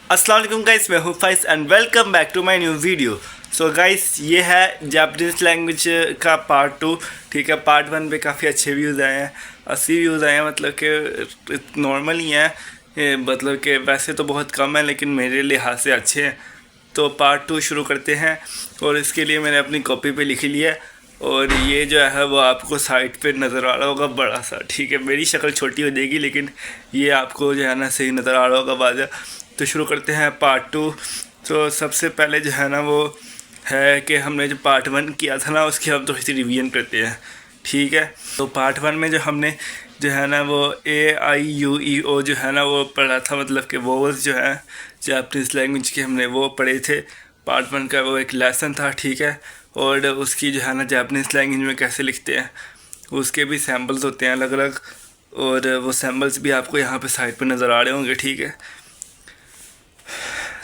अस्सलाम वालेकुम गाइस, मैं हूँ Faiz and welcome back to my new video. So guys, ये है जापानीज़ लैंग्वेज का पार्ट 2। ठीक है, पार्ट 1 पे काफ़ी अच्छे व्यूज़ आए हैं, 80 व्यूज़ आए हैं, मतलब कि नॉर्मल ही हैं। मतलब कि वैसे तो बहुत कम है लेकिन मेरे लिहाज से अच्छे हैं। तो पार्ट 2 शुरू करते हैं और इसके लिए मैंने अपनी कॉपी पे लिख लिया है। और ये जो है वो आपको साइड पे नज़र आ रहा होगा बड़ा सा। ठीक है, मेरी शक्ल छोटी हो जाएगी लेकिन ये आपको जो है ना सही नज़र आ रहा होगा बाजा। तो शुरू करते हैं पार्ट 2। तो सबसे पहले जो है ना वो है कि हमने जो पार्ट 1 किया था ना उसकी हम थोड़ी सी रिवीजन करते हैं। ठीक है, तो पार्ट 1 में जो हमने जो है ना वो AIUEO जो है ना वो पढ़ा था, मतलब कि वोवल्स जो है जापानीज़ लैंग्वेज के हमने वो पढ़े थे। पार्ट 1 का वो एक लेसन था। ठीक है, और उसकी जो है ना जापानीज़ लैंग्वेज में कैसे लिखते हैं उसके भी सैम्पल्स होते हैं अलग अलग, और वो सैम्पल्स भी आपको यहाँ पे साइड पे नज़र आ रहे होंगे। ठीक है,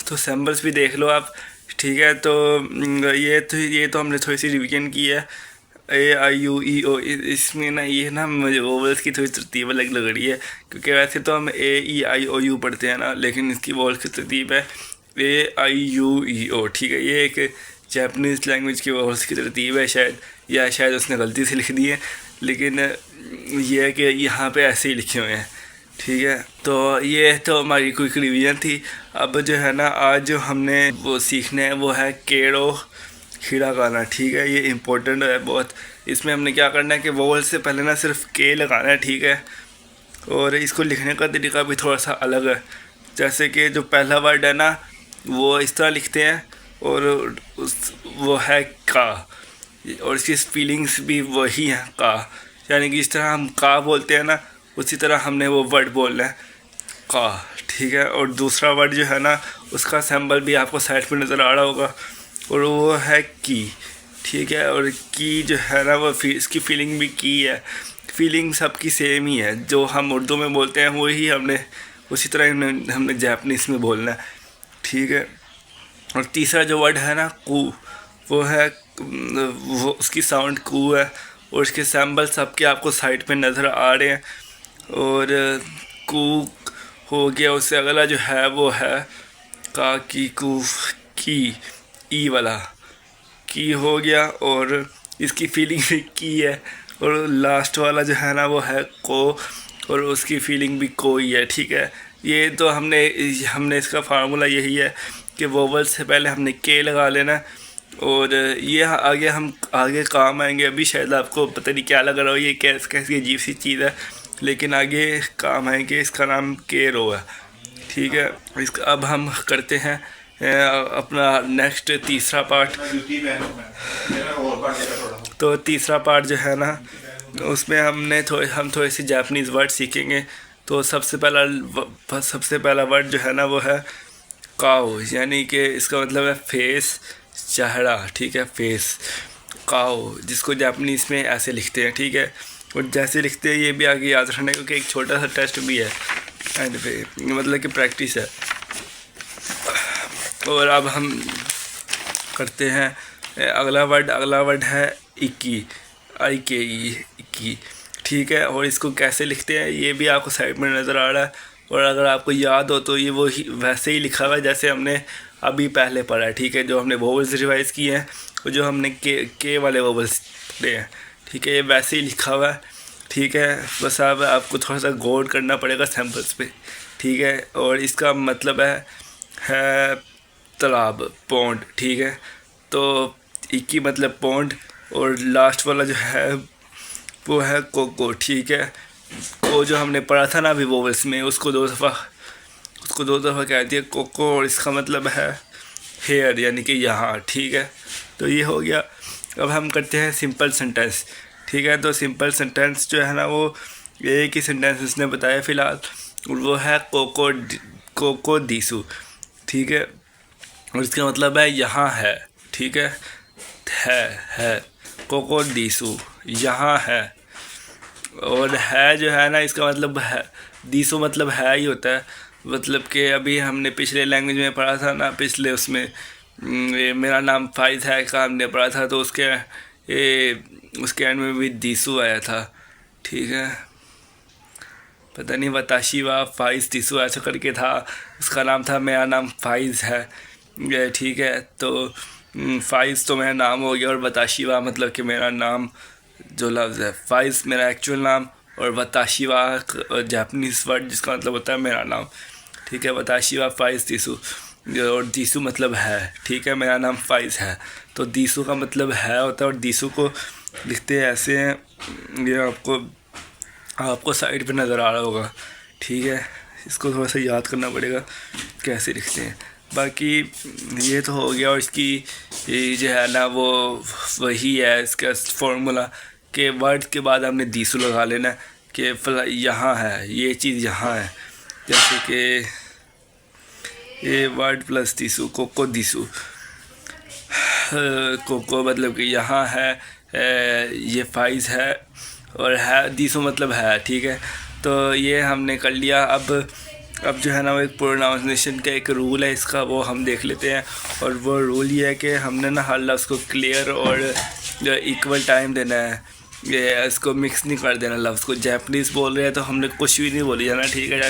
तो सैम्पल्स भी देख लो आप। ठीक है, तो ये तो हमने थोड़ी सी रिवीजन की है। AIUEO इसमें ना ये ना मुझे वोवल्स की थोड़ी तरतीब अलग लग रही है, क्योंकि वैसे तो हम AEIOU पढ़ते हैं ना, लेकिन इसकी वोवल्स की तरतीब है AIUEO। ठीक है, ये एक जापानीज़ लैंग्वेज की वोवल्स की तरतीब है शायद, या शायद उसने गलती से लिख दी है, लेकिन ये है कि यहाँ पे ऐसे ही लिखे हुए हैं। ठीक है, तो ये तो हमारी क्विक रिवीजन थी। अब जो है ना आज जो हमने वो सीखना है वो है केड़ो हिरागाना। ठीक है, ये इम्पोर्टेंट है बहुत। इसमें हमने क्या करना है कि वोवल से पहले ना सिर्फ के लगाना है। ठीक है, और इसको लिखने का तरीका भी थोड़ा सा अलग है। जैसे कि जो पहला वर्ड है ना वो इस तरह लिखते हैं, और वो है का, और इसकी स्पेलिंग्स भी वही हैं का, यानी कि जिस तरह हम का बोलते हैं ना उसी तरह हमने वो वर्ड बोलना है का। ठीक है, और दूसरा वर्ड जो है ना उसका सैम्बल भी आपको साइड पे नज़र आ रहा होगा, और वो है की। ठीक है, और की जो है ना वो इसकी फीलिंग भी की है। फीलिंग सबकी सेम ही है, जो हम उर्दू में बोलते हैं वही हमने उसी तरह हमने जापानीज़ में बोलना है। ठीक है, और तीसरा जो वर्ड है ना कू, वो है वो उसकी साउंड कू है, और उसके सैम्बल सबके आपको साइड पे नज़र आ रहे हैं। और कू हो गया, उससे अगला जो है वो है का की कू की, ई वाला की हो गया, और इसकी फीलिंग भी की है। और लास्ट वाला जो है ना वो है को, और उसकी फीलिंग भी को ही है। ठीक है, ये तो हमने इसका फार्मूला यही है कि वोवल से पहले हमने के लगा लेना, और ये हम आगे काम आएंगे। अभी शायद आपको पता नहीं क्या लग रहा हो ये कैसी अजीब सी चीज़ है, लेकिन आगे काम आएंगे। इसका नाम केरो है। ठीक है, इसका अब हम करते हैं अपना नेक्स्ट तीसरा पार्ट। तो तीसरा पार्ट जो है ना उसमें हम थोड़ी सी जापानीज़ वर्ड सीखेंगे। तो सबसे पहला वर्ड जो है ना वो है काओ, यानी कि इसका मतलब है फेस, चेहरा। ठीक है, फेस काओ, जिसको जापानीज़ में ऐसे लिखते हैं। ठीक है, और जैसे लिखते हैं ये भी आगे याद रखना, क्योंकि एक छोटा सा टेस्ट भी है एंड पे, मतलब कि प्रैक्टिस है। और अब हम करते हैं अगला वर्ड है इक्की, IKE, इक्की। ठीक है, और इसको कैसे लिखते हैं ये भी आपको साइड में नज़र आ रहा है, और अगर आपको याद हो तो ये वैसे ही लिखा हुआ है जैसे हमने अभी पहले पढ़ा है। ठीक है, जो हमने वोवल्स रिवाइज़ किए हैं और जो हमने के वाले वोवल्स पढ़े हैं। ठीक है, ये वैसे ही लिखा हुआ है। ठीक है, बस अब आपको थोड़ा सा गौर करना पड़ेगा सैम्पल्स पे। ठीक है, और इसका मतलब है तालाब, पौंड। ठीक है, तो इक्की मतलब पौंड, और लास्ट वाला जो है वो है कोको। ठीक है, को जो हमने पढ़ा था ना अभी वोवल्स में उसको दो दफ़ा कह दिया कोको, और इसका मतलब है हेयर, यानी कि यहाँ। ठीक है, तो ये हो गया। अब हम करते हैं सिंपल सेंटेंस। ठीक है, तो सिंपल सेंटेंस जो है ना वो एक ही सेंटेंस उसने बताया फ़िलहाल, और वो है कोको दीसू। ठीक है, और इसका मतलब है यहाँ है। ठीक है कोको दीसू, यहाँ है। और है जो है ना इसका मतलब है, दीसू मतलब है ही होता है। मतलब कि अभी हमने पिछले लैंग्वेज में पढ़ा था ना, पिछले उसमें ये मेरा नाम फाइज है का हमने पढ़ा था, तो उसके एंड में भी दीसू आया था। ठीक है, पता नहीं वताशी वा फाइज दीसू ऐसा करके था। उसका नाम था, मेरा नाम फ़ाइज़ है, ठीक है। तो फ़ाइज़ तो मेरा नाम हो गया, और वताशिवा मतलब कि मेरा नाम जो लफ्ज़ है, फ़ाइज़ मेरा एक्चुअल नाम, और वताशिवा जापानीज़ वर्ड जिसका मतलब होता है मेरा नाम, ठीक है। वताशिवा फ़ाइज़ दीसू, और दीसू मतलब है, ठीक है। मेरा नाम फ़ाइज़ है, तो दीसू का मतलब है होता है, और दीसू को लिखते ऐसे हैं, ये आपको साइड पे नज़र आ रहा होगा, ठीक है। इसको थोड़ा सा याद करना पड़ेगा कैसे लिखते हैं। बाकी ये तो हो गया, और इसकी ये जो है ना वो वही है इसका फॉर्मूला, कि वर्ड के बाद हमने दीसू लगा लेना है, कि फला यहाँ है, ये चीज़ यहाँ है। जैसे कि ये वर्ड प्लस दीसू, कोको दीसू, कोको मतलब कि यहाँ है, ये फ़ाइज़ है, और है दीसू मतलब है, ठीक है। तो ये हमने कर लिया। अब जो है ना वो एक प्रोनाउंसिएशन का एक रूल है इसका, वो हम देख लेते हैं। और वो रूल ये है कि हमने ना हर लफ्ज़ को क्लियर और इक्वल टाइम देना है, ये इसको मिक्स नहीं कर देना लफ्ज़ को। जैपनीज़ बोल रहे हैं तो हमने कुछ भी नहीं बोली जाना, ठीक है।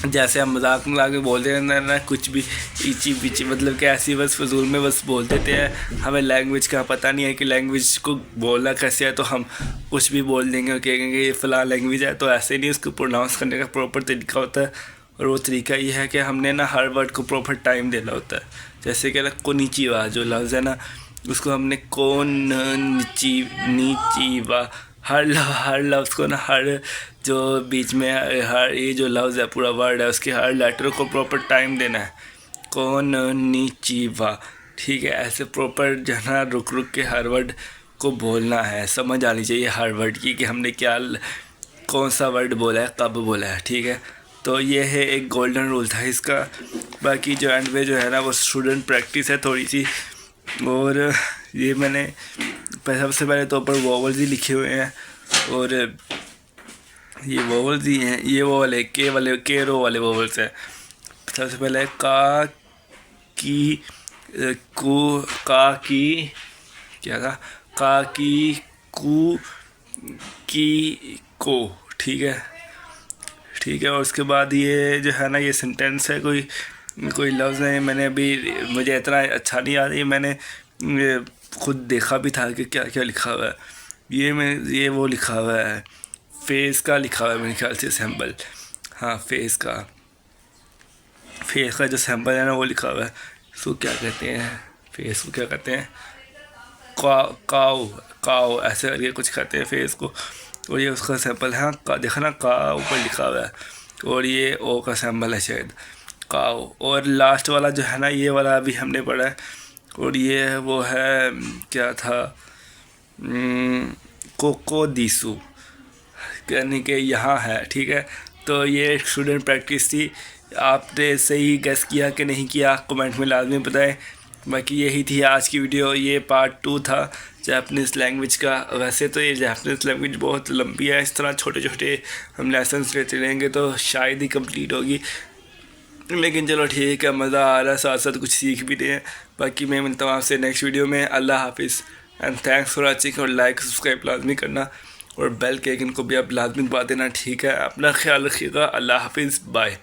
जैसे हम मजाक में बोलते हैं ना कुछ भी ईची पीची, मतलब कि ऐसी बस फजूल में बस बोल देते हैं। हमें लैंग्वेज का पता नहीं है कि लैंग्वेज को बोलना कैसे है, तो हम कुछ भी बोल देंगे और कहेंगे ये फ़लाँ लैंग्वेज है। तो ऐसे नहीं, उसको प्रोनाउंस करने का प्रॉपर तरीका होता है, और वो तरीका ये है कि हमने ना हर वर्ड को प्रॉपर टाइम देना होता है। जैसे कि ना कोनिचिवा जो लफ्ज़ है ना, उसको हमने नीचीवा, हर लफ्ज़ को ना, हर जो बीच में हर ये जो लफ्ज़ है पूरा वर्ड है उसके हर लेटर को प्रॉपर टाइम देना है। कोनिचिवा, ठीक है। ऐसे प्रॉपर जो है ना रुक के हर वर्ड को बोलना है, समझ आनी चाहिए हर वर्ड की कि हमने क्या कौन सा वर्ड बोला है, कब बोला है, ठीक है। तो ये है एक गोल्डन रूल था इसका। बाकी जो एंड में जो है ना वो स्टूडेंट प्रैक्टिस है थोड़ी सी। और ये मैंने सबसे पहले तो ऊपर वोवल्स ही लिखे हुए हैं, और ये वोवल्स ही हैं, ये वो वाले के रो वाले वोवल्स हैं। सबसे पहले का की कू, का की क्या था, का की कू की को, ठीक है, ठीक है। और उसके बाद ये जो है ना ये सेंटेंस है, कोई लफ्ज़ है, मैंने अभी मुझे इतना अच्छा नहीं याद है, मैंने खुद देखा भी था कि क्या क्या लिखा हुआ है। ये वो लिखा हुआ है, फेस का लिखा हुआ है मेरे ख्याल से सैम्पल, हाँ फेस का जो सैम्पल है ना वो लिखा हुआ है। इसको क्या कहते हैं, फेस को क्या कहते हैं, काओ ऐसे करके कुछ कहते हैं फेस को। और ये उसका सैम्पल है, देखा ना का ऊपर लिखा हुआ है, और ये ओ का सैम्पल है शायद, काओ। और लास्ट वाला जो है ना ये वाला अभी हमने पढ़ा है, और ये वो है क्या था, कोको दीसू, यानी कि यहाँ है, ठीक है। तो ये स्टूडेंट प्रैक्टिस थी। आपने सही गेस किया कि नहीं किया कमेंट में लाजमी बताएं। बाकी यही थी आज की वीडियो, ये पार्ट 2 था जापानीज़ लैंग्वेज का। वैसे तो ये जापानीज़ लैंग्वेज बहुत लंबी है, इस तरह छोटे छोटे हम लेसन्स लेते रहेंगे तो शायद ही कंप्लीट होगी, लेकिन चलो ठीक है, मज़ा आ रहा है, साथ साथ कुछ सीख भी रहे हैं। बाकी मैं मिलता हूँ आपसे नेक्स्ट वीडियो में। अल्लाह हाफिज़ एंड थैंक्स फॉर वॉचिंग। और लाइक सब्सक्राइब लाजमी करना, और बेल के आइकन को भी आप लाजमी दबा देना, ठीक है। अपना ख्याल रखिएगा। अल्लाह हाफिज़, बाय।